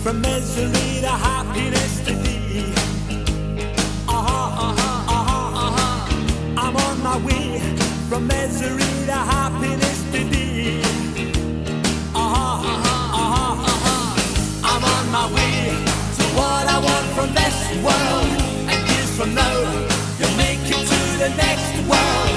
from misery to happiness to thee. I'm on my way from misery to happiness to thee. I'm on my way to what I want from this world, and years from now, you'll make it to the next world.